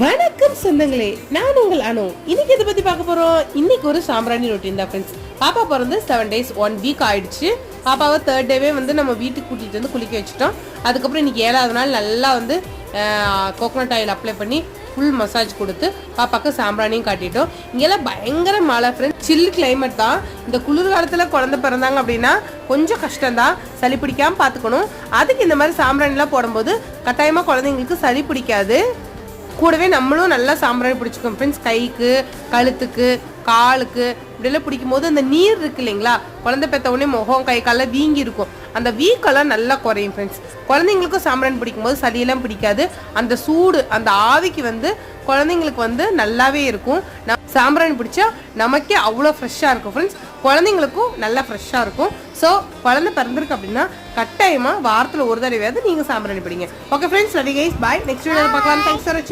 வணக்கம் சொந்தங்களே, நான் உங்கள் அனு. இன்னைக்கு எதை பத்தி பார்க்க போறோம்? இன்னைக்கு ஒரு சாம்பிராணி ரொட்டீன் தான் ஃப்ரெண்ட்ஸ். பாப்பா பிறந்து 7 days 1 week ஆயிடுச்சு. பாப்பாவை 3rd டேவே வந்து நம்ம வீட்டுக்கு கூட்டிட்டு வந்து குளிக்க வச்சுட்டோம். அதுக்கப்புறம் இன்னைக்கு 7வது நாள் நல்லா வந்து கோகோனட் ஆயில் அப்ளை பண்ணி ஃபுல் மசாஜ் கொடுத்து பாப்பாக்கு சாம்பிராணியும் காட்டிட்டோம். இங்கெல்லாம் பயங்கர மழை ஃப்ரெண்ட்ஸ், சில்லு கிளைமேட் தான். இந்த குளிர் காலத்தில் குழந்தை பிறந்தாங்க அப்படின்னா கொஞ்சம் கஷ்டம்தான், சளி பிடிக்காமல் பார்த்துக்கணும். அதுக்கு இந்த மாதிரி சாம்பிராணிலாம் போடும்போது கட்டாயமாக குழந்தைங்களுக்கு சளி பிடிக்காது. கூடவே நம்மளும் நல்லா சாம்பிராணி பிடிச்சிக்கோம் ஃப்ரெண்ட்ஸ். கைக்கு, கழுத்துக்கு, காலுக்கு இப்படியெல்லாம் பிடிக்கும் போது அந்த நீர் இருக்கு இல்லைங்களா, குழந்தை பெற்ற உடனே முகம் கை காலில் வீங்கி இருக்கும், அந்த வீக்கெல்லாம் நல்லா குறையும் ஃப்ரெண்ட்ஸ். குழந்தைங்களுக்கும் சாம்பிராணி பிடிக்கும் போது சளியெல்லாம் பிடிக்காது. அந்த சூடு, அந்த ஆவிக்கு வந்து குழந்தைங்களுக்கு வந்து நல்லாவே இருக்கும். சாம்பிராணி பிடிச்சா நமக்கே அவ்வளோ ஃப்ரெஷ்ஷாக இருக்கும் ஃப்ரெண்ட்ஸ். குழந்தைங்களுக்கும் நல்லா ஃப்ரெஷ்ஷாக இருக்கும். ஸோ குழந்தை பிறந்திருக்கு அப்படின்னா கட்டாயமாக வாரத்தில் ஒரு தடவையாவது நீங்கள் சாம்பிராணி பிடிங்க. Okay friends, love you guys, bye. Next வீடியோவில் பார்க்கலாம். தேங்க்ஸ் ஃபார் வாட்சிங்.